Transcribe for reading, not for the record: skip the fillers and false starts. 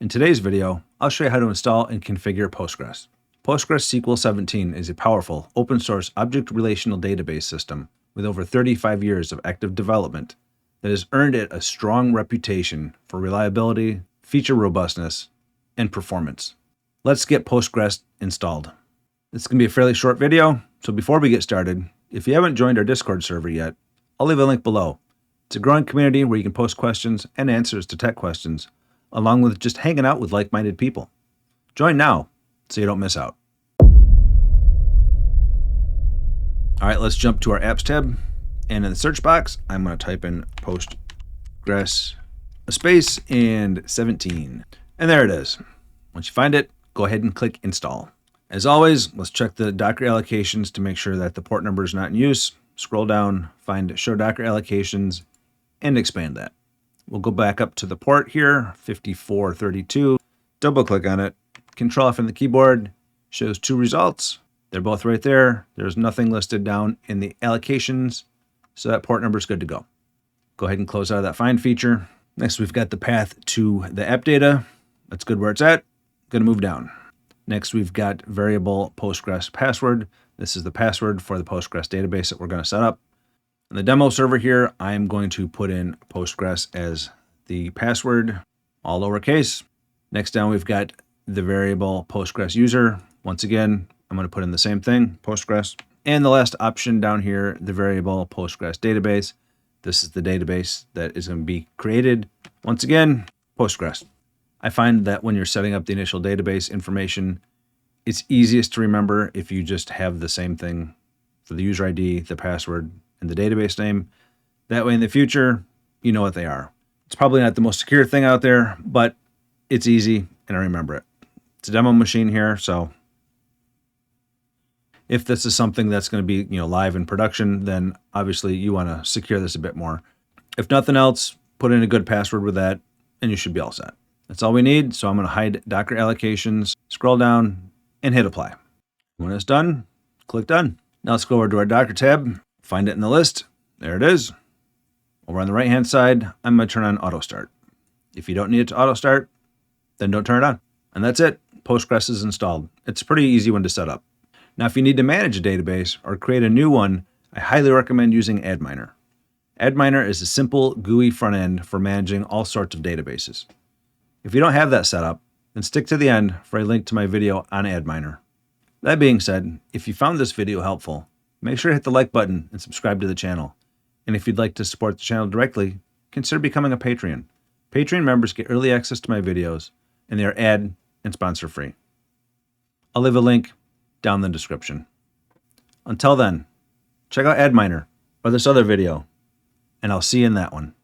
In today's video, I'll show you how to install and configure Postgres. PostgreSQL 17 is a powerful, open-source object relational database system with over 35 years of active development that has earned it a strong reputation for reliability, feature robustness, and performance. Let's get Postgres installed. This is going to be a fairly short video, so before we get started, if you haven't joined our Discord server yet, I'll leave a link below. It's a growing community where you can post questions and answers to tech questions, along with just hanging out with like-minded people. Join now so you don't miss out. All right, let's jump to our Apps tab. And in the search box, I'm going to type in Postgres, a space, and 17. And there it is. Once you find it, go ahead and click Install. As always, let's check the Docker allocations to make sure that the port number is not in use. Scroll down, find Show Docker Allocations, and expand that. We'll go back up to the port here, 5432. Double click on it. Control F on the keyboard shows two results. They're both right there. There's nothing listed down in the allocations, so that port number is good to go. Go ahead and close out of that find feature. Next, we've got the path to the app data. That's good where it's at. Going to move down. Next, we've got variable Postgres password. This is the password for the Postgres database that we're going to set up. In the demo server here, I'm going to put in Postgres as the password, all lowercase. Next down, we've got the variable Postgres user. Once again, I'm going to put in the same thing, Postgres. And the last option down here, the variable Postgres database. This is the database that is going to be created. Once again, Postgres. I find that when you're setting up the initial database information, it's easiest to remember if you just have the same thing for the user ID, the password, and the database name. That way in the future, you know what they are. It's probably not the most secure thing out there, but it's easy and I remember it. It's a demo machine here, so if this is something that's going to be, live in production, then obviously you want to secure this a bit more. If nothing else, put in a good password with that and you should be all set. That's all we need. So I'm going to hide Docker allocations, scroll down and hit apply. When it's done, click done. Now let's go over to our Docker tab, find it in the list. There it is. Over on the right-hand side, I'm going to turn on auto start. If you don't need it to auto start, then don't turn it on. And that's it. Postgres is installed. It's a pretty easy one to set up. Now, if you need to manage a database or create a new one, I highly recommend using Adminer. Adminer is a simple GUI front end for managing all sorts of databases. If you don't have that set up, then stick to the end for a link to my video on Adminer. That being said, if you found this video helpful, make sure to hit the like button and subscribe to the channel. And if you'd like to support the channel directly, consider becoming a Patreon. Patreon members get early access to my videos, and they are ad and sponsor free. I'll leave a link down in the description. Until then, check out Adminer or this other video, and I'll see you in that one.